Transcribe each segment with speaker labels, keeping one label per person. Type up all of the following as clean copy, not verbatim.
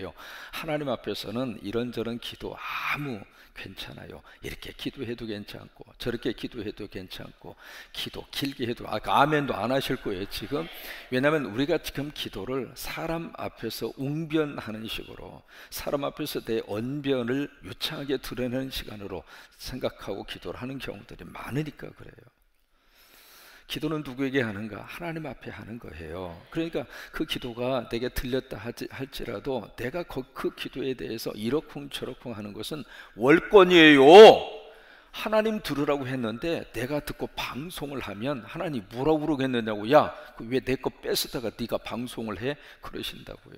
Speaker 1: 거예요. 하나님 앞에서는 이런저런 기도 아무 괜찮아요. 이렇게 기도해도 괜찮고 저렇게 기도해도 괜찮고 기도 길게 해도 아멘도 안 하실 거예요 지금. 왜냐하면 우리가 지금 기도를 사람 앞에서 웅변하는 식으로, 사람 앞에서 내 언변을 유창하게 드러내는 시간으로 생각하고 기도를 하는 경우들이 많으니까 그래요. 기도는 누구에게 하는가? 하나님 앞에 하는 거예요. 그러니까 그 기도가 내게 들렸다 할지라도 내가 그 기도에 대해서 이러쿵저러쿵 하는 것은 월권이에요. 하나님 들으라고 했는데 내가 듣고 방송을 하면 하나님 뭐라고 그러겠느냐고. 야, 왜 내 거 뺏어다가 네가 방송을 해? 그러신다고요.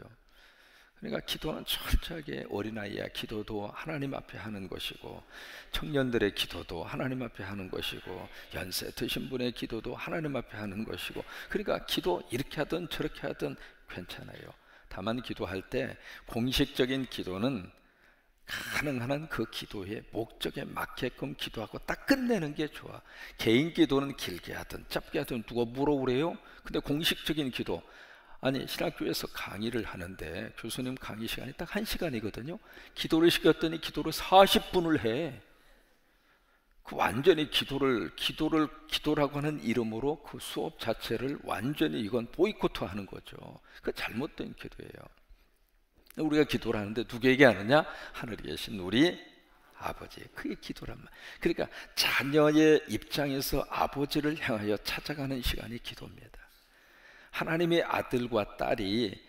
Speaker 1: 그러니까 기도는 철저하게, 어린아이의 기도도 하나님 앞에 하는 것이고, 청년들의 기도도 하나님 앞에 하는 것이고, 연세 드신 분의 기도도 하나님 앞에 하는 것이고, 그러니까 기도 이렇게 하든 저렇게 하든 괜찮아요. 다만 기도할 때 공식적인 기도는 가능한 한 그 기도의 목적에 맞게끔 기도하고 딱 끝내는 게 좋아. 개인 기도는 길게 하든 짧게 하든 누가 물어보래요? 근데 공식적인 기도, 아니 신학교에서 강의를 하는데 교수님 강의 시간이 딱 1시간이거든요 기도를 시켰더니 기도를 40분을 해. 그 완전히 기도라고 하는 이름으로 그 수업 자체를 완전히 이건 보이콧 하는 거죠. 그 잘못된 기도예요. 우리가 기도를 하는데 누구에게 하느냐? 하늘에 계신 우리 아버지, 그게 기도란 말. 그러니까 자녀의 입장에서 아버지를 향하여 찾아가는 시간이 기도입니다. 하나님의 아들과 딸이,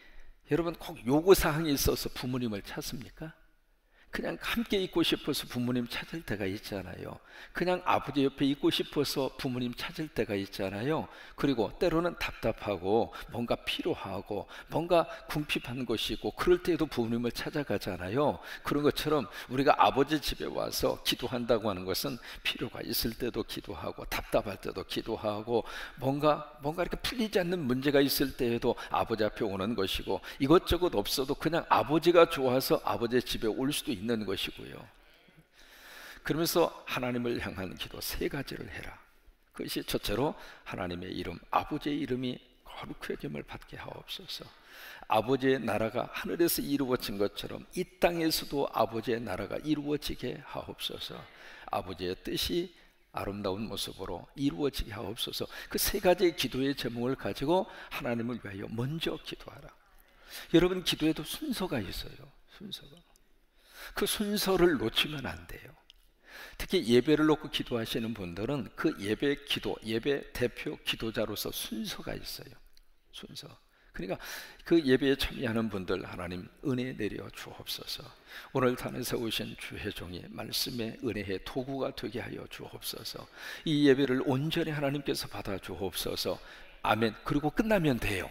Speaker 1: 여러분 꼭 요구사항이 있어서 부모님을 찾습니까? 그냥 함께 있고 싶어서 부모님 찾을 때가 있잖아요. 그냥 아버지 옆에 있고 싶어서 부모님 찾을 때가 있잖아요. 그리고 때로는 답답하고 뭔가 필요하고 뭔가 궁핍한 것이 있고 그럴 때에도 부모님을 찾아가잖아요. 그런 것처럼 우리가 아버지 집에 와서 기도한다고 하는 것은 필요가 있을 때도 기도하고 답답할 때도 기도하고 뭔가 이렇게 풀리지 않는 문제가 있을 때에도 아버지 앞에 오는 것이고, 이것저것 없어도 그냥 아버지가 좋아서 아버지 집에 올 수도 있는 것이고요. 그러면서 하나님을 향한 기도 3가지를 해라. 그것이 첫째로 하나님의 이름, 아버지의 이름이 거룩히 여김을 받게 하옵소서. 아버지의 나라가 하늘에서 이루어진 것처럼 이 땅에서도 아버지의 나라가 이루어지게 하옵소서. 아버지의 뜻이 아름다운 모습으로 이루어지게 하옵소서. 그 3가지의 기도의 제목을 가지고 하나님을 위하여 먼저 기도하라. 여러분 기도에도 순서가 있어요. 순서가. 그 순서를 놓치면 안 돼요. 특히 예배를 놓고 기도하시는 분들은 그 예배 기도, 예배 대표 기도자로서 순서가 있어요. 순서. 그러니까 그 예배에 참여하는 분들 하나님 은혜 내려 주옵소서. 오늘 단에서 오신 주혜종이 말씀의 은혜의 도구가 되게 하여 주옵소서. 이 예배를 온전히 하나님께서 받아 주옵소서. 아멘. 그리고 끝나면 돼요.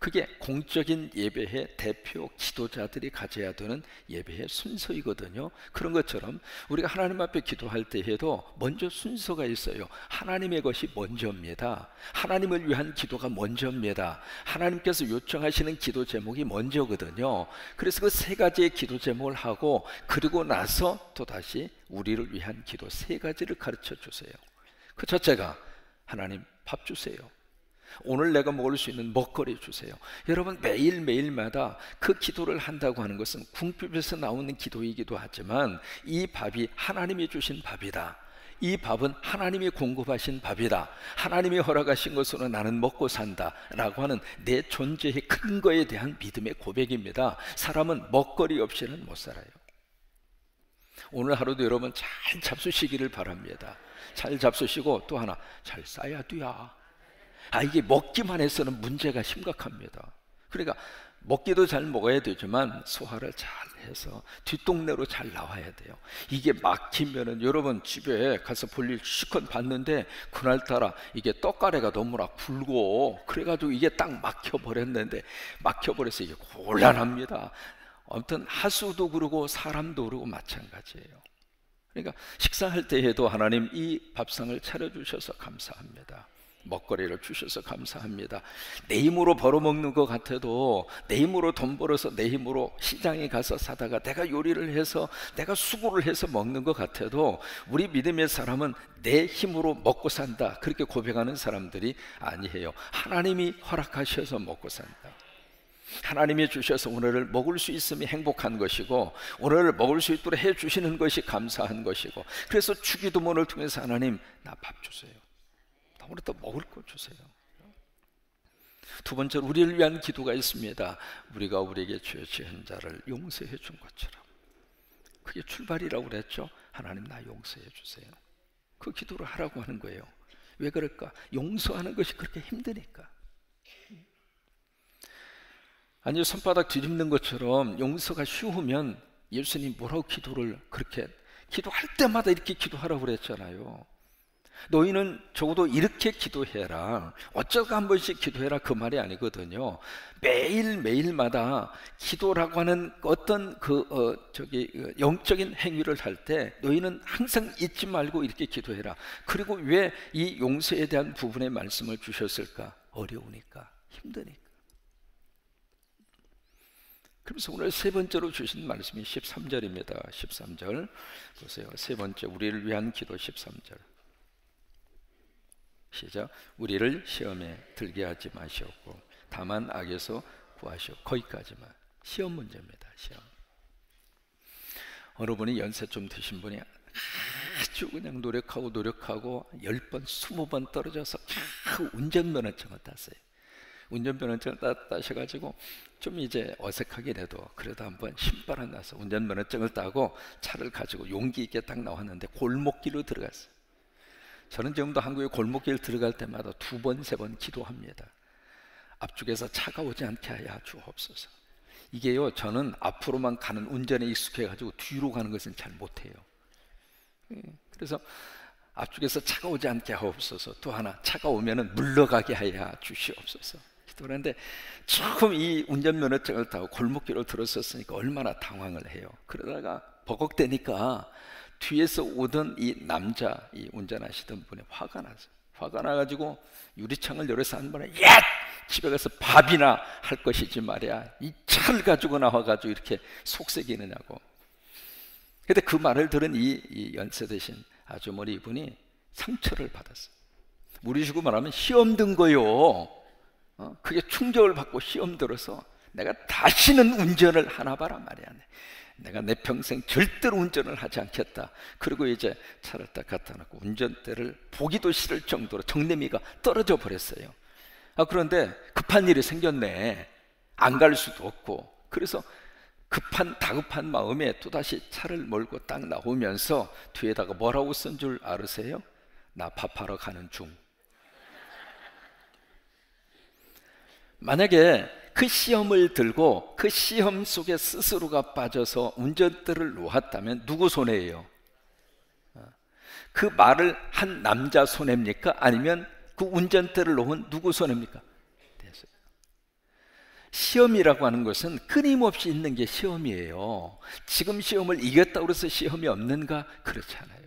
Speaker 1: 그게 공적인 예배의 대표 기도자들이 가져야 되는 예배의 순서이거든요. 그런 것처럼 우리가 하나님 앞에 기도할 때에도 먼저 순서가 있어요. 하나님의 것이 먼저입니다. 하나님을 위한 기도가 먼저입니다. 하나님께서 요청하시는 기도 제목이 먼저거든요. 그래서 그 3가지의 기도 제목을 하고 그리고 나서 또다시 우리를 위한 기도 3가지를 가르쳐 주세요. 그 첫째가 하나님 밥 주세요. 오늘 내가 먹을 수 있는 먹거리 주세요. 여러분 매일매일마다 그 기도를 한다고 하는 것은 궁핍에서 나오는 기도이기도 하지만 이 밥이 하나님이 주신 밥이다. 이 밥은 하나님이 공급하신 밥이다. 하나님이 허락하신 것으로 나는 먹고 산다 라고 하는 내 존재의 근거에 대한 믿음의 고백입니다. 사람은 먹거리 없이는 못 살아요. 오늘 하루도 여러분 잘 잡수시기를 바랍니다. 잘 잡수시고 또 하나 잘 싸야 돼야. 이게 먹기만 해서는 문제가 심각합니다. 그러니까 먹기도 잘 먹어야 되지만 소화를 잘 해서 뒷동네로 잘 나와야 돼요. 이게 막히면은 여러분 집에 가서 볼일 실컷 봤는데 그날따라 이게 떡가래가 너무나 굵고 그래가지고 이게 딱 막혀버렸는데 막혀버려서 이게 곤란합니다. 아무튼 하수도 그러고 사람도 그러고 마찬가지예요. 그러니까 식사할 때에도 하나님 이 밥상을 차려주셔서 감사합니다. 먹거리를 주셔서 감사합니다. 내 힘으로 벌어먹는 것 같아도 내 힘으로 돈 벌어서 내 힘으로 시장에 가서 사다가 내가 요리를 해서 내가 수고를 해서 먹는 것 같아도 우리 믿음의 사람은 내 힘으로 먹고 산다 그렇게 고백하는 사람들이 아니에요. 하나님이 허락하셔서 먹고 산다. 하나님이 주셔서 오늘을 먹을 수 있음이 행복한 것이고, 오늘을 먹을 수 있도록 해주시는 것이 감사한 것이고, 그래서 주기도문을 통해서 하나님 나 밥 주세요, 나 오늘 또 먹을 거 주세요. 두 번째로 우리를 위한 기도가 있습니다. 우리가 우리에게 죄 지은 자를 용서해 준 것처럼. 그게 출발이라고 그랬죠. 하나님 나 용서해 주세요. 그 기도를 하라고 하는 거예요. 왜 그럴까? 용서하는 것이 그렇게 힘드니까. 아니, 손바닥 뒤집는 것처럼 용서가 쉬우면 예수님 뭐라고 기도를 그렇게 기도할 때마다 이렇게 기도하라고 그랬잖아요. 너희는 적어도 이렇게 기도해라, 어쩌고 한 번씩 기도해라, 그 말이 아니거든요. 매일매일마다 기도라고 하는 어떤 영적인 행위를 할 때 너희는 항상 잊지 말고 이렇게 기도해라. 그리고 왜 이 용서에 대한 부분의 말씀을 주셨을까? 어려우니까, 힘드니까. 그래서 오늘 세 번째로 주신 말씀이 13절입니다. 13절 보세요. 세 번째, 우리를 위한 기도 13절. 시작. 우리를 시험에 들게 하지 마시옵고 다만 악에서 구하시오. 거기까지만. 시험 문제입니다. 시험. 어느 분이 연세 좀 드신 분이 아주 그냥 노력하고 10번 20번 떨어져서 운전면허증을 땄어요. 운전면허증을 따셔가지고 좀 이제 어색하긴 해도 그래도 한번 신발 하나 나서 운전면허증을 따고 차를 가지고 용기 있게 딱 나왔는데 골목길로 들어갔어요. 저는 지금도 한국에 골목길 들어갈 때마다 2번, 3번 기도합니다. 앞쪽에서 차가 오지 않게 하여 주옵소서. 이게요, 저는 앞으로만 가는 운전에 익숙해가지고 뒤로 가는 것은 잘 못해요. 그래서 앞쪽에서 차가 오지 않게 하옵소서. 또 하나, 차가 오면은 물러가게 하여 주시옵소서. 기도하는데 처음 이 운전면허증을 타고 골목길을 들었었으니까 얼마나 당황을 해요. 그러다가 버벅대니까 뒤에서 오던 이 남자, 이 운전하시던 분이 화가 났어요. 화가 나가지고 유리창을 열어서 한 번에 야! 집에 가서 밥이나 할 것이지 말이야, 이 차를 가지고 나와가지고 이렇게 속색이느냐고. 근데 그 말을 들은 이 연세 드신 아주머니 이분이 상처를 받았어요. 우리 식으로 말하면 시험 든 거요. 그게 충격을 받고 시험 들어서 내가 다시는 운전을 하나 봐라 말이야. 내가 내 평생 절대로 운전을 하지 않겠다. 그리고 이제 차를 딱 갖다 놓고 운전대를 보기도 싫을 정도로 정내미가 떨어져 버렸어요. 그런데 급한 일이 생겼네. 안 갈 수도 없고. 그래서 다급한 마음에 또다시 차를 몰고 딱 나오면서 뒤에다가 뭐라고 쓴 줄 아세요? 나 밥하러 가는 중. 만약에 그 시험을 들고 그 시험 속에 스스로가 빠져서 운전대를 놓았다면 누구 손해예요? 그 말을 한 남자 손해입니까? 아니면 그 운전대를 놓은 누구 손해입니까? 시험이라고 하는 것은 끊임없이 있는 게 시험이에요. 지금 시험을 이겼다고 해서 시험이 없는가? 그렇지 않아요.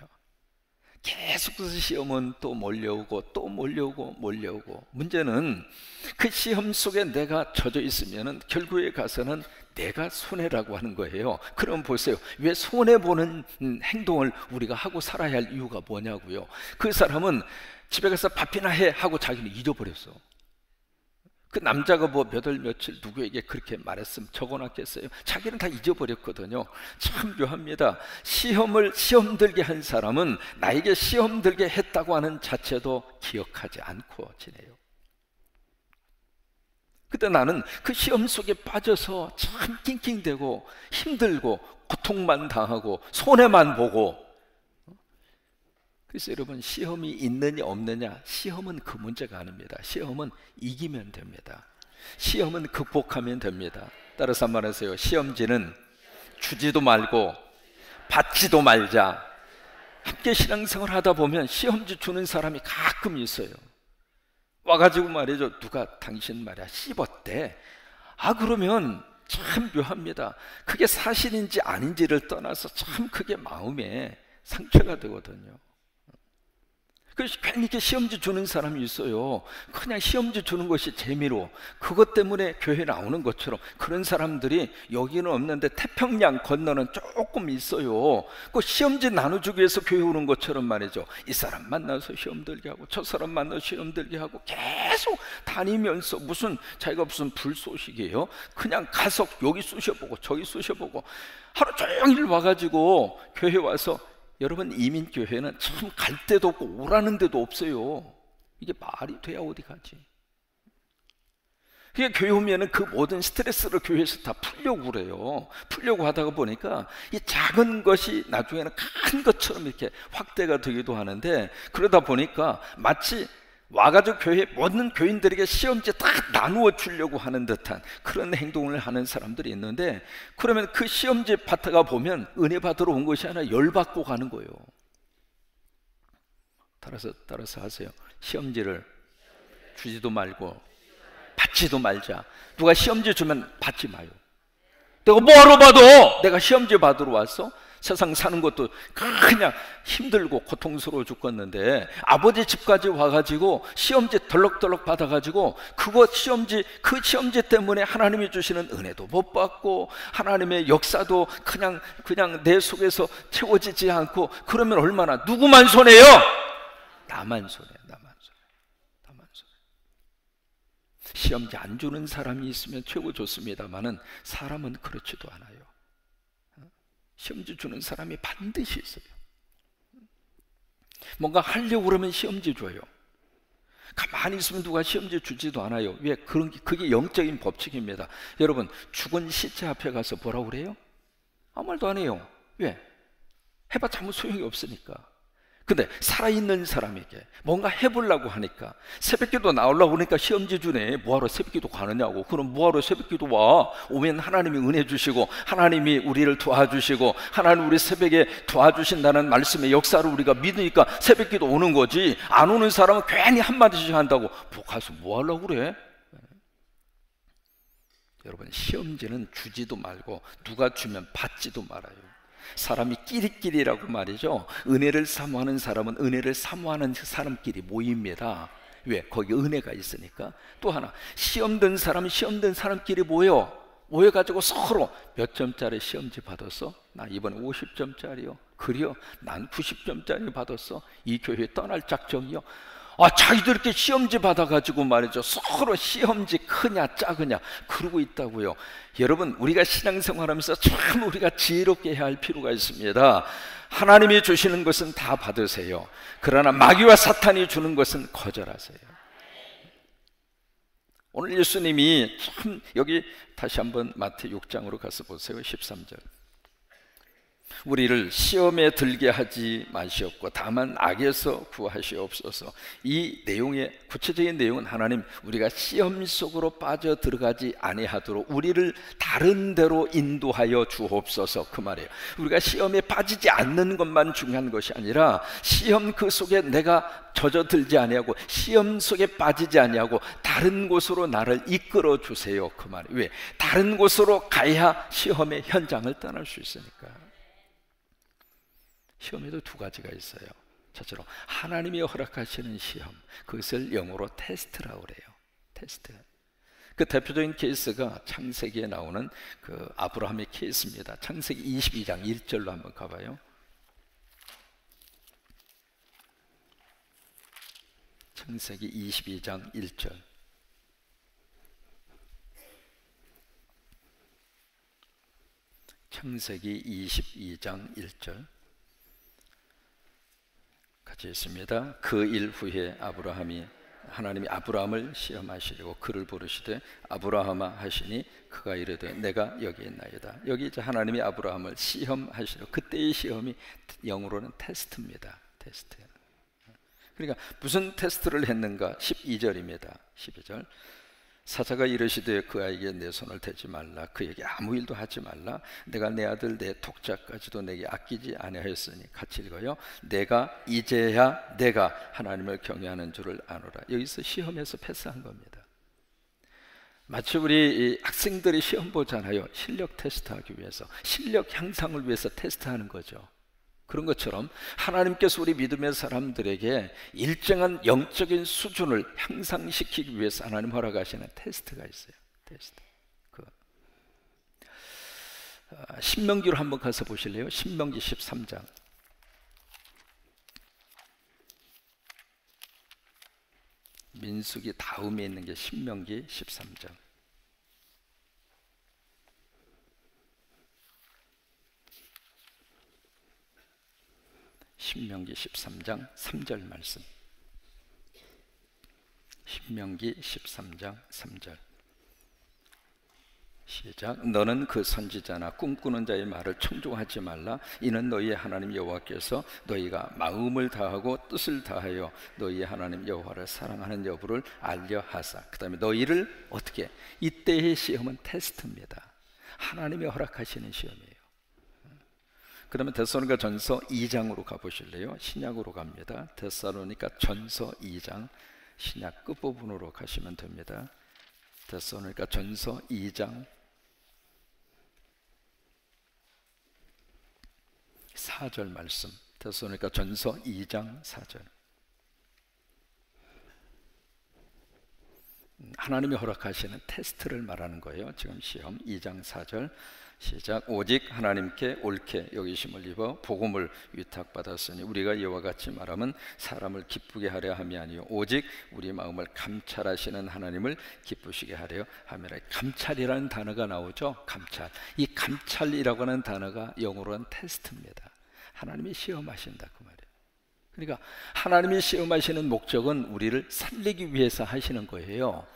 Speaker 1: 계속해서 시험은 또 몰려오고 또 몰려오고 문제는 그 시험 속에 내가 젖어 있으면 결국에 가서는 내가 손해라고 하는 거예요. 그럼 보세요. 왜 손해보는 행동을 우리가 하고 살아야 할 이유가 뭐냐고요. 그 사람은 집에 가서 밥이나 해 하고 자기는 잊어버렸어. 그 남자가 뭐 몇 월 며칠 누구에게 그렇게 말했으면 적어놨겠어요? 자기는 다 잊어버렸거든요. 참 묘합니다. 시험 들게 한 사람은 나에게 시험 들게 했다고 하는 자체도 기억하지 않고 지내요. 그때 나는 그 시험 속에 빠져서 참 낑낑대고 힘들고 고통만 당하고 손해만 보고. 그래서 여러분, 시험이 있느냐 없느냐, 시험은 그 문제가 아닙니다. 시험은 이기면 됩니다. 시험은 극복하면 됩니다. 따라서 한번 하세요. 시험지는 주지도 말고 받지도 말자. 함께 신앙생활 하다 보면 시험지 주는 사람이 가끔 있어요. 와가지고 말이죠, 누가 당신 말이야 씹었대. 그러면 참 묘합니다. 그게 사실인지 아닌지를 떠나서 참 그게 마음에 상처가 되거든요. 그래서 괜히 이렇게 시험지 주는 사람이 있어요. 그냥 시험지 주는 것이 재미로, 그것 때문에 교회 나오는 것처럼. 그런 사람들이 여기는 없는데 태평양 건너는 조금 있어요. 그 시험지 나눠주기 위해서 교회 오는 것처럼 말이죠. 이 사람 만나서 시험 들게 하고 저 사람 만나서 시험 들게 하고 계속 다니면서 자기가 무슨 불쏘시개예요. 그냥 가서 여기 쑤셔보고 저기 쑤셔보고 하루 종일 와가지고 교회 와서, 여러분 이민교회는 참 갈 데도 없고 오라는 데도 없어요. 이게 말이 돼야 어디 가지? 그러니까 교회 오면은 그 모든 스트레스를 교회에서 다 풀려고 그래요. 풀려고 하다가 보니까 이 작은 것이 나중에는 큰 것처럼 이렇게 확대가 되기도 하는데, 그러다 보니까 마치 와가지고 교회 모든 교인들에게 시험지 딱 나누어 주려고 하는 듯한 그런 행동을 하는 사람들이 있는데, 그러면 그 시험지 받다가 보면 은혜 받으러 온 것이 아니라 열 받고 가는 거예요. 따라서 하세요. 시험지를 주지도 말고 받지도 말자. 누가 시험지 주면 받지 마요. 내가 뭐하러 받아? 내가 시험지 받으러 왔어? 세상 사는 것도 그냥 힘들고 고통스러워 죽겠는데 아버지 집까지 와가지고 시험지 덜럭덜럭 받아가지고 그 시험지 때문에 하나님이 주시는 은혜도 못 받고 하나님의 역사도 그냥 내 속에서 채워지지 않고, 그러면 얼마나, 누구만 손해요? 나만 손해. 시험지 안 주는 사람이 있으면 최고 좋습니다만은 사람은 그렇지도 않아요. 시험지 주는 사람이 반드시 있어요. 뭔가 하려고 그러면 시험지 줘요. 가만히 있으면 누가 시험지 주지도 않아요. 왜? 그게 영적인 법칙입니다. 여러분, 죽은 시체 앞에 가서 뭐라고 그래요? 아무 말도 안 해요. 왜? 해봤자 아무 소용이 없으니까. 근데 살아있는 사람에게 뭔가 해보려고 하니까, 새벽기도 나오려고 하니까 시험지 주네. 뭐하러 새벽기도 가느냐고. 그럼 뭐하러 새벽기도 와? 오면 하나님이 은혜 주시고 하나님이 우리를 도와주시고 하나님 우리 새벽에 도와주신다는 말씀의 역사를 우리가 믿으니까 새벽기도 오는 거지. 안 오는 사람은 괜히 한마디씩 한다고 가서 뭐하려고 그래? 여러분, 시험지는 주지도 말고 누가 주면 받지도 말아요. 사람이 끼리끼리라고 말이죠. 은혜를 사모하는 사람은 은혜를 사모하는 사람끼리 모입니다. 왜? 거기 은혜가 있으니까. 또 하나, 시험 든 사람끼리 모여가지고 서로 몇 점짜리 시험지 받았어? 나 이번에 50점짜리요. 그래요? 난 90점짜리 받았어. 이 교회 떠날 작정이요. 자기들 이렇게 시험지 받아가지고 말이죠, 서로 시험지 크냐 작으냐 그러고 있다고요. 여러분, 우리가 신앙생활하면서 참 우리가 지혜롭게 해야 할 필요가 있습니다. 하나님이 주시는 것은 다 받으세요. 그러나 마귀와 사탄이 주는 것은 거절하세요. 오늘 예수님이 참, 여기 다시 한번 마태 6장으로 가서 보세요. 13절. 우리를 시험에 들게 하지 마시옵고 다만 악에서 구하시옵소서. 이 내용의 구체적인 내용은 하나님, 우리가 시험 속으로 빠져 들어가지 아니하도록 우리를 다른 데로 인도하여 주옵소서, 그 말이에요. 우리가 시험에 빠지지 않는 것만 중요한 것이 아니라 시험 그 속에 내가 젖어들지 아니하고 시험 속에 빠지지 아니하고 다른 곳으로 나를 이끌어 주세요, 그 말이에요. 왜? 다른 곳으로 가야 시험의 현장을 떠날 수 있으니까. 시험에도 두 가지가 있어요. 첫째로 하나님이 허락하시는 시험, 그것을 영어로 테스트라고 그래요. 테스트. 그 대표적인 케이스가 창세기에 나오는 그 아브라함의 케이스입니다. 창세기 22장 1절로 한번 가봐요. 창세기 22장 1절. 창세기 22장 1절 같이 있습니다. 그 일 후에 하나님이 아브라함을 시험하시려고 그를 부르시되 아브라함아 하시니 그가 이르되 내가 여기 있나이다. 여기 이제 하나님이 아브라함을 시험하시려고, 그때의 시험이 영어로는 테스트입니다. 테스트. 그러니까 무슨 테스트를 했는가? 12절입니다. 12절. 사자가 이르시되 그 아이에게 내 손을 대지 말라, 그에게 아무 일도 하지 말라. 내가 내 아들 내 독자까지도 내게 아끼지 아니하였으니. 같이 읽어요. 이제야 내가 하나님을 경외하는 줄을 아노라. 여기서 시험에서 패스한 겁니다. 마치 우리 학생들이 시험 보잖아요. 실력 테스트하기 위해서, 실력 향상을 위해서 테스트하는 거죠. 그런 것처럼 하나님께서 우리 믿음의 사람들에게 일정한 영적인 수준을 향상시키기 위해서 하나님 허락하시는 테스트가 있어요. 테스트. 신명기로 한번 가서 보실래요? 신명기 13장. 민수기 다음에 있는 게 신명기 13장. 신명기 13장 3절 말씀. 신명기 13장 3절. 시작. 너는 그 선지자나 꿈꾸는 자의 말을 청종하지 말라. 이는 너희의 하나님 여호와께서 너희가 마음을 다하고 뜻을 다하여 너희의 하나님 여호와를 사랑하는 여부를 알려 하사. 그 다음에 너희를 어떻게? 이때의 시험은 테스트입니다. 하나님이 허락하시는 시험이에요. 그 다음에 데살로니가 전서 2장으로 가보실래요? 신약으로 갑니다. 데살로니가 전서 2장, 신약 끝부분으로 가시면 됩니다. 데살로니가 전서 2장 4절 말씀. 데살로니가 전서 2장 4절. 하나님이 허락하시는 테스트를 말하는 거예요. 지금 시험 2장 4절 시작. 오직 하나님께 옳게 여기심을 입어 복음을 위탁받았으니 우리가 이와 같이 말하면 사람을 기쁘게 하려 함이 아니요 오직 우리 마음을 감찰하시는 하나님을 기쁘시게 하려 함이라. 감찰이라는 단어가 나오죠. 감찰. 이 감찰이라고 하는 단어가 영어로는 테스트입니다. 하나님이 시험하신다 그 말이에요. 그러니까 하나님이 시험하시는 목적은 우리를 살리기 위해서 하시는 거예요.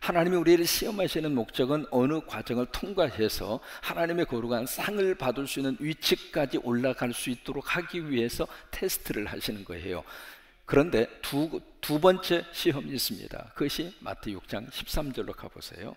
Speaker 1: 하나님이 우리를 시험하시는 목적은 어느 과정을 통과해서 하나님의 거룩한 상을 받을 수 있는 위치까지 올라갈 수 있도록 하기 위해서 테스트를 하시는 거예요. 그런데 두 번째 시험이 있습니다. 그것이 마태 6장 13절로 가보세요.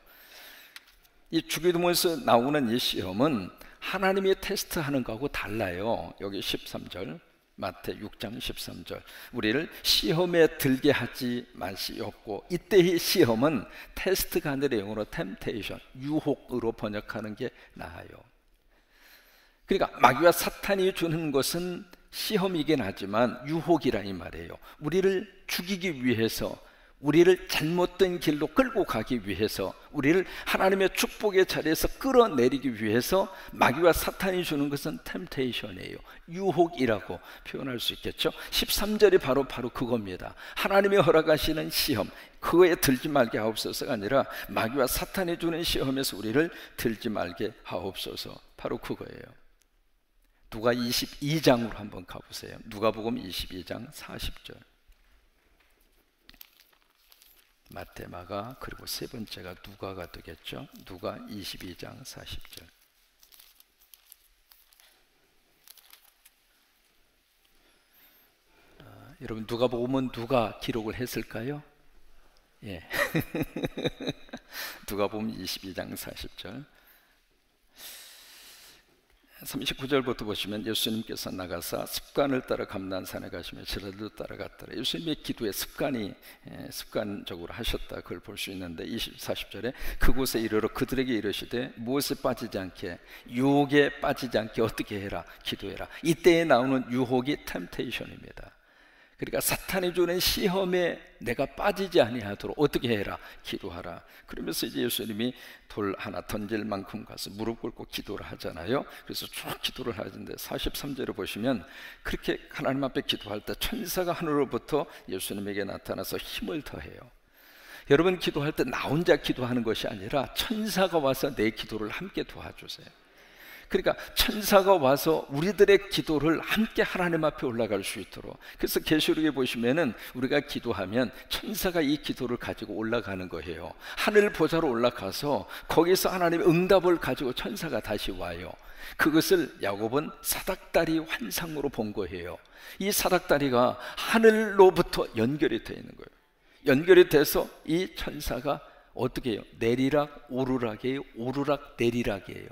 Speaker 1: 이 주기도문에서 나오는 이 시험은 하나님이 테스트하는 거하고 달라요. 여기 13절 마태 6장 13절 우리를 시험에 들게 하지 마시옵고. 이때의 시험은 테스트가 아니라 영어로 템테이션, 유혹으로 번역하는 게 나아요. 그러니까 마귀와 사탄이 주는 것은 시험이긴 하지만 유혹이라 이 말이에요. 우리를 죽이기 위해서, 우리를 잘못된 길로 끌고 가기 위해서, 우리를 하나님의 축복의 자리에서 끌어내리기 위해서 마귀와 사탄이 주는 것은 템테이션이에요. 유혹이라고 표현할 수 있겠죠. 13절이 바로 그겁니다. 하나님이 허락하시는 시험, 그거에 들지 말게 하옵소서가 아니라 마귀와 사탄이 주는 시험에서 우리를 들지 말게 하옵소서. 바로 그거예요. 누가 22장으로 한번 가보세요. 누가복음 22장 40절. 마태, 마가, 그리고 세 번째가 누가가 되겠죠. 누가 22장 40절. 여러분 누가복음은 누가 기록을 했을까요? 예. 누가복음 22장 40절. 39절부터 보시면 예수님께서 나가사 습관을 따라 감난산에 가시며 제자들도 따라갔더라. 예수님의 기도에 습관적으로 하셨다, 그걸 볼 수 있는데 40절에 그곳에 이르러 그들에게 이르시되 무엇에 빠지지 않게, 유혹에 빠지지 않게 어떻게 해라? 기도해라. 이때에 나오는 유혹이 템테이션입니다. 그러니까 사탄이 주는 시험에 내가 빠지지 아니하도록 어떻게 해라? 기도하라. 그러면서 이제 예수님이 돌 하나 던질 만큼 가서 무릎 꿇고 기도를 하잖아요. 그래서 쭉 기도를 하는데 43절을 보시면 그렇게 하나님 앞에 기도할 때 천사가 하늘로부터 예수님에게 나타나서 힘을 더해요. 여러분 기도할 때 나 혼자 기도하는 것이 아니라 천사가 와서 내 기도를 함께 도와주세요. 그러니까 천사가 와서 우리들의 기도를 함께 하나님 앞에 올라갈 수 있도록. 그래서 계시록에 보시면은 우리가 기도하면 천사가 이 기도를 가지고 올라가는 거예요. 하늘 보좌로 올라가서 거기서 하나님의 응답을 가지고 천사가 다시 와요. 그것을 야곱은 사닥다리 환상으로 본 거예요. 이 사닥다리가 하늘로부터 연결이 되어 있는 거예요. 연결이 돼서 이 천사가 어떻게 해요? 내리락 오르락이에요. 오르락 내리락이에요.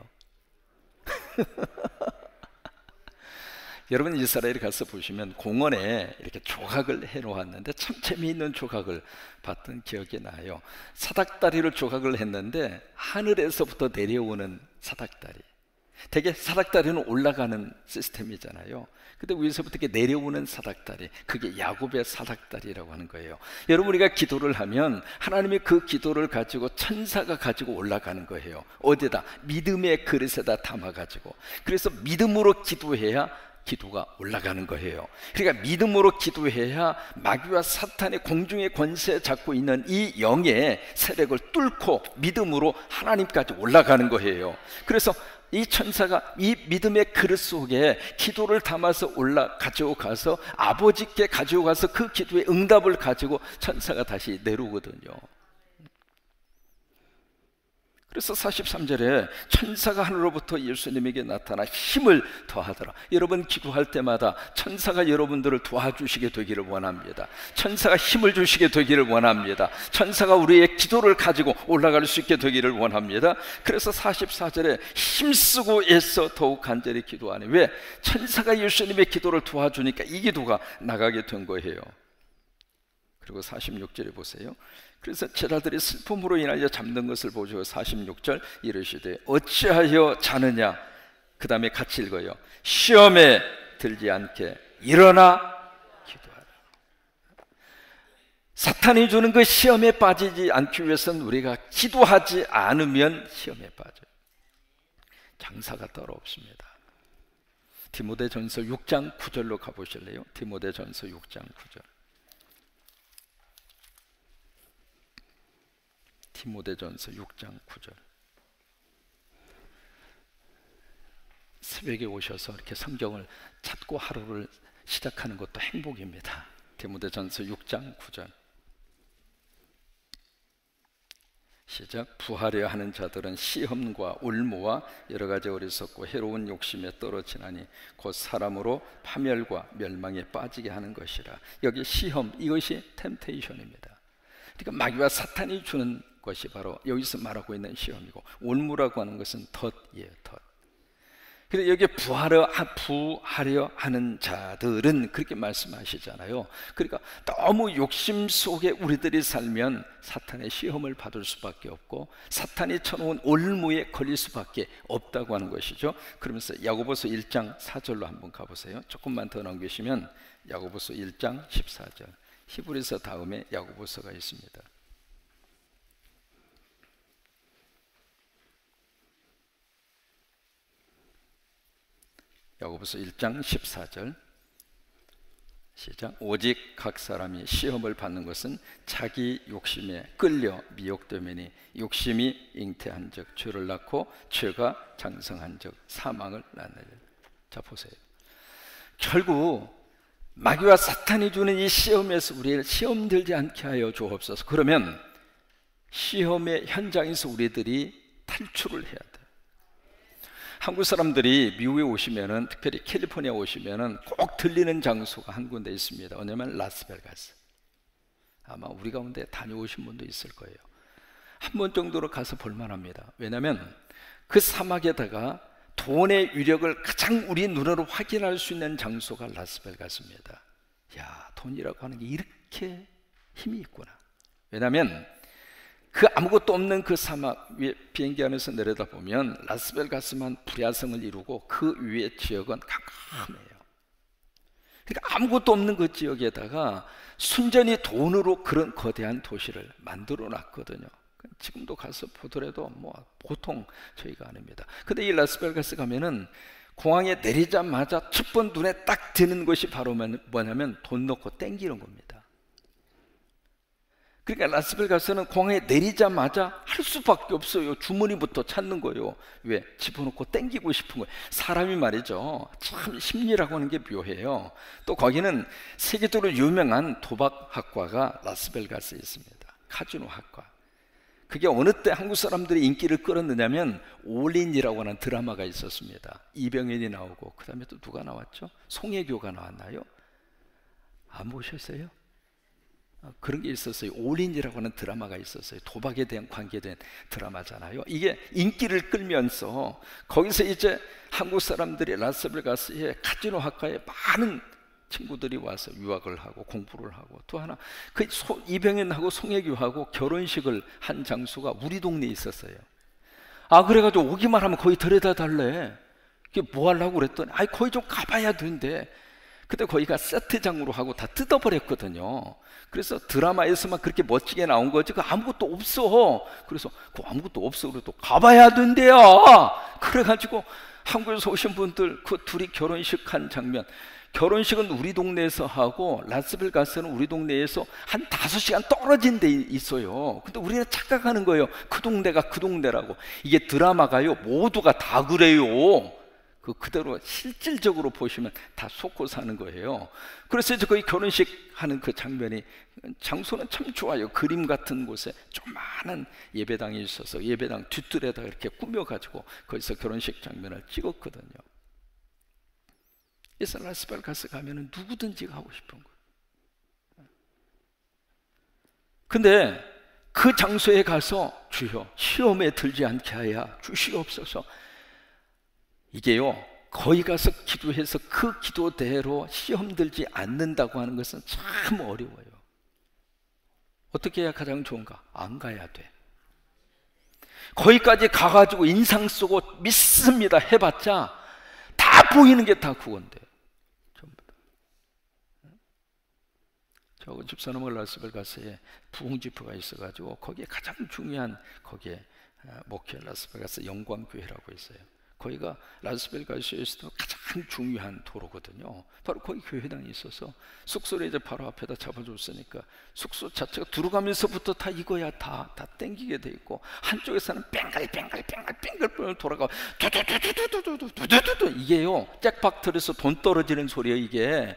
Speaker 1: 여러분 이스라엘에 가서 보시면 공원에 이렇게 조각을 해놓았는데 참 재미있는 조각을 봤던 기억이 나요. 사닥다리를 조각을 했는데 하늘에서부터 내려오는 사닥다리. 되게 사닥다리는 올라가는 시스템이잖아요. 근데 위에서부터 이렇게 내려오는 사닥다리, 그게 야곱의 사닥다리라고 하는 거예요. 여러분, 우리가 기도를 하면 하나님이 그 기도를 가지고 천사가 가지고 올라가는 거예요. 어디다? 믿음의 그릇에다 담아가지고. 그래서 믿음으로 기도해야 기도가 올라가는 거예요. 그러니까 믿음으로 기도해야 마귀와 사탄의 공중의 권세 잡고 있는 이 영의 세력을 뚫고 믿음으로 하나님까지 올라가는 거예요. 그래서 이 천사가 이 믿음의 그릇 속에 기도를 담아서 가지고 가서 아버지께 가지고 가서 그 기도의 응답을 가지고 천사가 다시 내려오거든요. 그래서 43절에 천사가 하늘로부터 예수님에게 나타나 힘을 더하더라. 여러분, 기도할 때마다 천사가 여러분들을 도와주시게 되기를 원합니다. 천사가 힘을 주시게 되기를 원합니다. 천사가 우리의 기도를 가지고 올라갈 수 있게 되기를 원합니다. 그래서 44절에 힘쓰고 애써 더욱 간절히 기도하네. 왜? 천사가 예수님의 기도를 도와주니까 이 기도가 나가게 된 거예요. 그리고 46절에 보세요. 그래서 제자들이 슬픔으로 인하여 잠든 것을 보시고 46절 이르시되 어찌하여 자느냐. 그 다음에 같이 읽어요. 시험에 들지 않게 일어나 기도하라. 사탄이 주는 그 시험에 빠지지 않기 위해서는 우리가 기도하지 않으면 시험에 빠져요. 장사가 따로 없습니다. 디모데전서 6장 9절로 가보실래요? 디모데전서 6장 9절. 디모데전서 6장 9절. 새벽에 오셔서 이렇게 성경을 찾고 하루를 시작하는 것도 행복입니다. 디모데전서 6장 9절. 시작. 부하려 하는 자들은 시험과 올무와 여러 가지 어리석고 해로운 욕심에 떨어지나니 곧 사람으로 파멸과 멸망에 빠지게 하는 것이라. 여기 시험, 이것이 템테이션입니다. 그러니까 마귀와 사탄이 주는 것이 바로 여기서 말하고 있는 시험이고, 올무라고 하는 것은 덫이에요. 덫. 그래서 여기 부하려 하는 자들은 그렇게 말씀하시잖아요. 그러니까 너무 욕심 속에 우리들이 살면 사탄의 시험을 받을 수밖에 없고 사탄이 쳐놓은 올무에 걸릴 수밖에 없다고 하는 것이죠. 그러면서 야고보서 1장 4절로 한번 가보세요. 조금만 더 넘기시면 야고보서 1장 14절. 히브리서 다음에 야고보서가 있습니다. 야고보서 1장 14절 시작. 오직 각 사람이 시험을 받는 것은 자기 욕심에 끌려 미혹되매니 욕심이 잉태한 적 죄를 낳고 죄가 장성한 적 사망을 낳느니라. 자 보세요. 결국 마귀와 사탄이 주는 이 시험에서 우리를 시험 들지 않게 하여 주옵소서. 그러면 시험의 현장에서 우리들이 탈출을 해야 돼. 한국 사람들이 미국에 오시면은, 특별히 캘리포니아 오시면은 꼭 들리는 장소가 한 군데 있습니다. 뭐냐면 라스베가스. 아마 우리 가운데 다녀오신 분도 있을 거예요. 한 번 정도로 가서 볼만합니다. 왜냐하면 그 사막에다가 돈의 위력을 가장 우리 눈으로 확인할 수 있는 장소가 라스베가스입니다. 야, 돈이라고 하는 게 이렇게 힘이 있구나. 왜냐하면 그 아무것도 없는 그 사막 위에 비행기 안에서 내려다보면 라스베가스만 불야성을 이루고 그 위의 지역은 캄캄해요. 그러니까 아무것도 없는 그 지역에다가 순전히 돈으로 그런 거대한 도시를 만들어 놨거든요. 지금도 가서 보더라도 뭐 보통 저희가 아닙니다. 근데 이 라스베가스 가면은 공항에 내리자마자 첫 번 눈에 딱 드는 것이 바로 뭐냐면 돈 넣고 땡기는 겁니다. 그러니까 라스베가스는 공항에 내리자마자 할 수밖에 없어요. 주머니부터 찾는 거예요. 왜? 집어넣고 땡기고 싶은 거예요. 사람이 말이죠, 참 심리라고 하는 게 묘해요. 또 거기는 세계적으로 유명한 도박학과가 라스베가스에 있습니다. 카지노 학과. 그게 어느 때 한국 사람들이 인기를 끌었느냐면 올인이라고 하는 드라마가 있었습니다. 이병헌이 나오고, 그 다음에 또 누가 나왔죠? 송혜교가 나왔나요? 안 보셨어요? 그런 게 있었어요. 올인이라고 하는 드라마가 있었어요. 도박에 대한 관계된 드라마잖아요. 이게 인기를 끌면서 거기서 이제 한국 사람들이 라스베가스의 카지노 학과에 많은 친구들이 와서 유학을 하고 공부를 하고, 또 하나 그 이병헌하고 송혜교하고 결혼식을 한 장소가 우리 동네에 있었어요. 아, 그래가지고 오기만 하면 거의 데려다 달래. 그게 뭐 하려고 그랬더니 아이 거기 좀 가봐야 되는데, 근데 거기가 세트장으로 하고 다 뜯어버렸거든요. 그래서 드라마에서만 그렇게 멋지게 나온 거지 그 아무것도 없어. 그래서 그 아무것도 없어 그래도 가봐야 된대요. 그래가지고 한국에서 오신 분들 그 둘이 결혼식 한 장면, 결혼식은 우리 동네에서 하고 라스베가스는 우리 동네에서 한 5시간 떨어진 데 있어요. 근데 우리는 착각하는 거예요. 그 동네가 그 동네라고. 이게 드라마가요 모두가 다 그래요. 그대로 실질적으로 보시면 다 속고 사는 거예요. 그래서 이제 거기 결혼식 하는 그 장면이, 장소는 참 좋아요. 그림 같은 곳에 조그마한 예배당이 있어서 예배당 뒷뜰에다 이렇게 꾸며가지고 거기서 결혼식 장면을 찍었거든요. 그래서 라스베가스 가면은 누구든지 가고 싶은 거예요. 근데 그 장소에 가서 주여 시험에 들지 않게 하여 주시옵소서. 이게요 거기 가서 기도해서 그 기도대로 시험 들지 않는다고 하는 것은 참 어려워요. 어떻게 해야 가장 좋은가? 안 가야 돼. 거기까지 가가지고 인상 쓰고 믿습니다 해봤자 다 보이는 게 다 그건데 전부 다. 저 집사람을 라스베가스에 부흥지표가 있어가지고 거기에 가장 중요한 거기에 목회 라스베가스 영광교회라고 있어요. 거기가 라스베가스에서도 가장 중요한 도로거든요. 바로 거기 교회당이 있어서 숙소를 이제 바로 앞에다 잡아줬으니까 숙소 자체가 들어가면서부터 다 이거야 다 땡기게 돼 있고, 한쪽에서는 뺑글뺑글 돌아가 두두두두두두두두두, 이게요 잭박틀에서 돈 떨어지는 소리예요. 이게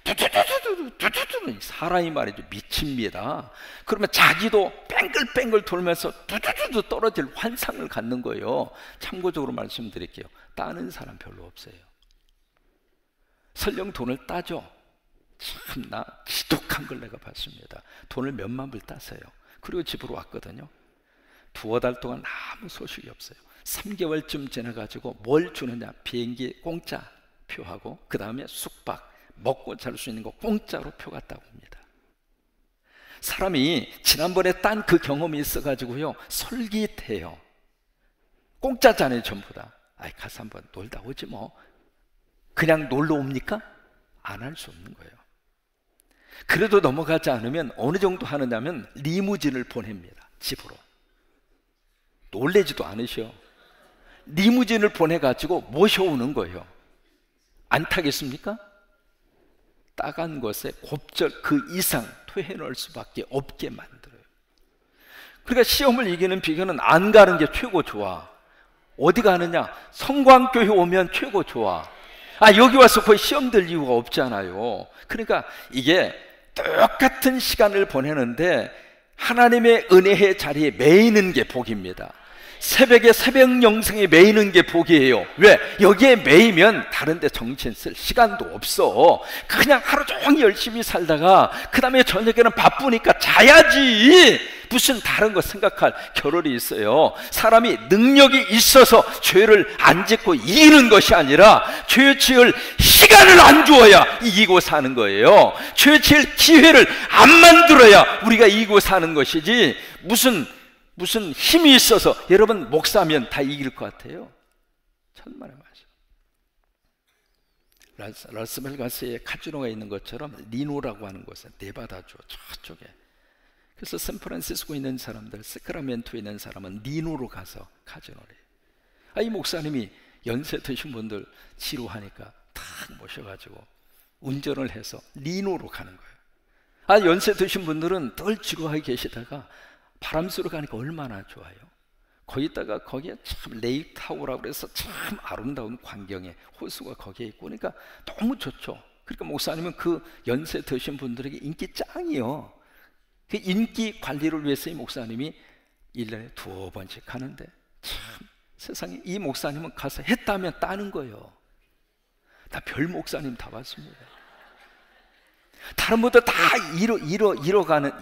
Speaker 1: 두두두두두두두두, 사람이 말이죠 미칩니다. 그러면 자기도 뺑글뺑글 돌면서 두두두두 떨어질 환상을 갖는 거예요. 참고적으로 말씀드릴게요. 따는 사람 별로 없어요. 설령 돈을 따죠. 참나 지독한 걸 내가 봤습니다. 돈을 몇만 불 땄어요. 그리고 집으로 왔거든요. 2-3달 동안 아무 소식이 없어요. 3개월쯤 지나가지고 뭘 주느냐, 비행기 공짜 표하고 그 다음에 숙박 먹고 잘 수 있는 거 공짜로 표 갖다 옵니다. 사람이 지난번에 딴 그 경험이 있어가지고요 솔깃해요. 공짜잖아요 전부 다. 아이 가서 한번 놀다 오지 뭐. 그냥 놀러 옵니까? 안 할 수 없는 거예요. 그래도 넘어가지 않으면 어느 정도 하느냐면 리무진을 보냅니다. 집으로. 놀래지도 않으셔. 리무진을 보내가지고 모셔오는 거예요. 안 타겠습니까? 따간 것에 곱절 그 이상 토해낼 수밖에 없게 만들어요. 그러니까 시험을 이기는 비결은 안 가는 게 최고 좋아. 어디 가느냐? 성광교회 오면 최고 좋아. 여기 와서 거의 시험 들 이유가 없잖아요. 그러니까 이게 똑같은 시간을 보내는데 하나님의 은혜의 자리에 매이는 게 복입니다. 새벽에 새벽 영성에 매이는 게 복이에요. 왜? 여기에 매이면 다른 데 정신 쓸 시간도 없어. 그냥 하루 종일 열심히 살다가 그 다음에 저녁에는 바쁘니까 자야지. 무슨 다른 거 생각할 겨를이 있어요. 사람이 능력이 있어서 죄를 안 짓고 이기는 것이 아니라 죄 지을 시간을 안 주어야 이기고 사는 거예요. 죄 지을 기회를 안 만들어야 우리가 이기고 사는 것이지, 무슨 힘이 있어서 여러분 목사면 다 이길 것 같아요? 천만의 말씀. 라스베가스에 카지노가 있는 것처럼 리노라고 하는 곳에 네바다주 저쪽에. 그래서 샌프란시스코에 있는 사람들, 세크라멘토에 있는 사람은 리노로 가서 카지노를 해요. 이 목사님이 연세 드신 분들 치료하니까 탁 모셔가지고 운전을 해서 리노로 가는 거예요. 연세 드신 분들은 덜 치료하게 계시다가 바람 쐬러 가니까 얼마나 좋아요. 거기다가 거기에 참 레이크타워라고 그래서 참 아름다운 광경에 호수가 거기에 있고 그러니까 너무 좋죠. 그러니까 목사님은 그 연세 드신 분들에게 인기 짱이요. 그 인기 관리를 위해서 이 목사님이 1년에 2번씩 하는데 참 세상에 이 목사님은 가서 했다면 따는 거예요. 나 별 목사님 다 봤습니다. 다른 분들 다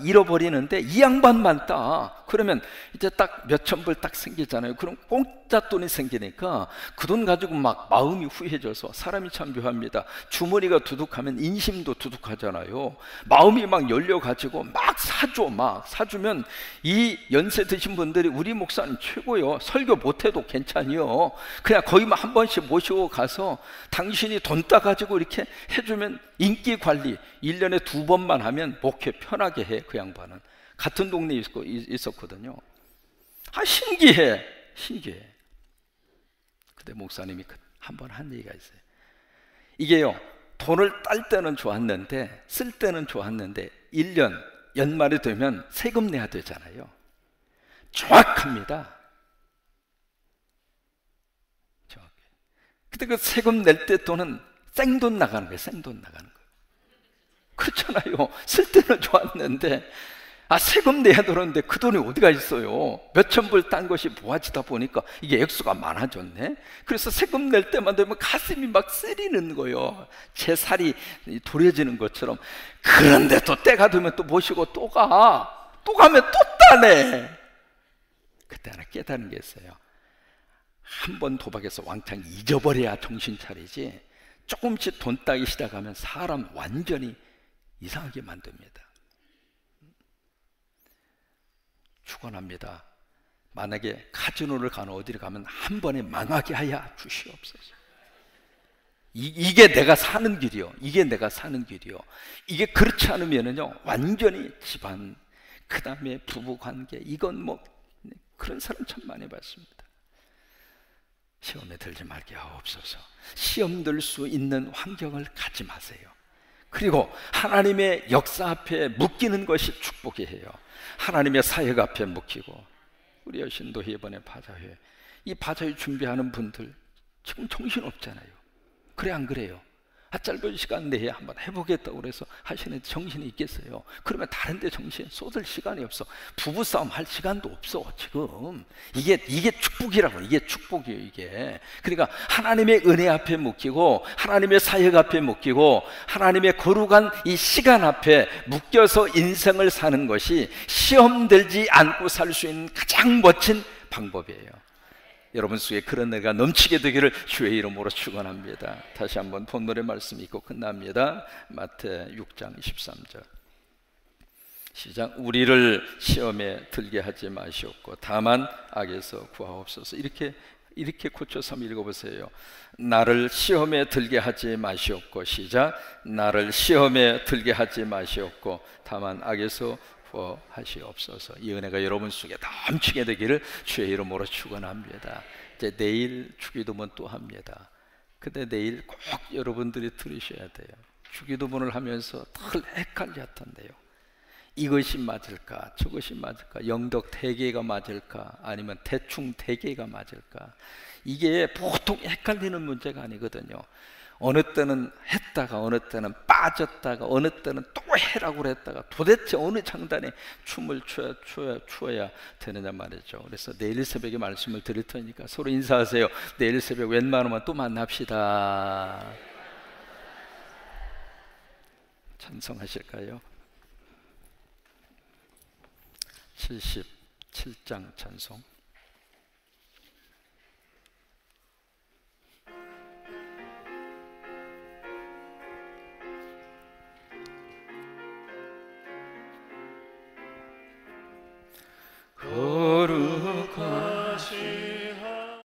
Speaker 1: 잃어버리는데 이 양반만 따. 그러면 이제 딱 몇천 불 딱 생기잖아요. 그럼 공짜 돈이 생기니까 그 돈 가지고 막 마음이 후해져서, 사람이 참 묘합니다. 주머니가 두둑하면 인심도 두둑하잖아요. 마음이 막 열려가지고 막 사줘. 막 사주면 이 연세 드신 분들이 우리 목사님 최고요, 설교 못해도 괜찮이요, 그냥 거기만 한 번씩 모시고 가서 당신이 돈 따가지고 이렇게 해주면 인기 관리 1년에 2번만 하면 목회 편하게 해. 그 양반은 같은 동네에 있었거든요. 아, 신기해. 근데 목사님이 한 번 한 얘기가 있어요. 이게요, 돈을 딸 때는 좋았는데, 쓸 때는 좋았는데 1년 연말이 되면 세금 내야 되잖아요. 정확합니다. 근데 그 세금 낼 때 돈은 생돈 나가는 거예요. 생돈 나가는 거예요. 그렇잖아요. 쓸 때는 좋았는데 세금 내야 되는데 그 돈이 어디가 있어요. 몇천 불 딴 것이 모아지다 보니까 이게 액수가 많아졌네. 그래서 세금 낼 때만 되면 가슴이 막 쓰리는 거예요. 제 살이 도려지는 것처럼. 그런데 또 때가 되면 또 모시고 또 가면 또 따네. 그때 하나 깨달은 게 있어요. 한 번 도박해서 왕창 잊어버려야 정신 차리지, 조금씩 돈 따기 시작하면 사람 완전히 이상하게 만듭니다. 축원합니다. 만약에 카지노를 가는 어디를 가면 한 번에 망하게 하여 주시옵소서. 이게 내가 사는 길이요. 이게 내가 사는 길이요. 이게 그렇지 않으면은요, 완전히 집안, 그 다음에 부부 관계, 이건 뭐 그런 사람 참 많이 봤습니다. 시험에 들지 말게 하옵소서. 시험 들 수 있는 환경을 갖지 마세요. 그리고 하나님의 역사 앞에 묶이는 것이 축복이에요. 하나님의 사역 앞에 묶이고, 우리 여신도 이번에 바자회, 이 바자회 준비하는 분들 지금 정신 없잖아요. 그래 안 그래요? 짧은 시간 내에 한번 해보겠다고 그래서 하시는데 정신이 있겠어요? 그러면 다른 데 정신 쏟을 시간이 없어. 부부싸움 할 시간도 없어 지금. 이게 축복이라고. 이게 축복이에요. 이게 그러니까 하나님의 은혜 앞에 묶이고, 하나님의 사역 앞에 묶이고, 하나님의 거룩한 이 시간 앞에 묶여서 인생을 사는 것이 시험 들지 않고 살 수 있는 가장 멋진 방법이에요. 여러분 속에 그런 내가 넘치게 되기를 주의 이름으로 축원합니다. 다시 한번 본문의 말씀 읽고 끝납니다. 마태 6장 13절 시작. 우리를 시험에 들게 하지 마시옵고 다만 악에서 구하옵소서. 이렇게 고쳐서 한번 읽어보세요. 나를 시험에 들게 하지 마시옵고, 시작. 나를 시험에 들게 하지 마시옵고 다만 악에서 구하시옵소서. 이 은혜가 여러분 속에 넘치게 되기를 주의 이름으로 축원합니다. 이제 내일 주기도문 또 합니다. 근데 내일 꼭 여러분들이 들으셔야 돼요. 주기도문을 하면서 늘 헷갈렸던데요. 이것이 맞을까, 저것이 맞을까, 영덕 대개가 맞을까, 아니면 대충 대개가 맞을까. 이게 보통 헷갈리는 문제가 아니거든요. 어느 때는 했다가 어느 때는 빠졌다가 어느 때는 또 해라고 그랬다가 도대체 어느 장단에 춤을 추어야 되느냐 말이죠. 그래서 내일 새벽에 말씀을 드릴 테니까 서로 인사하세요. 내일 새벽 웬만하면 또 만납시다. 찬송하실까요? 77장 찬송.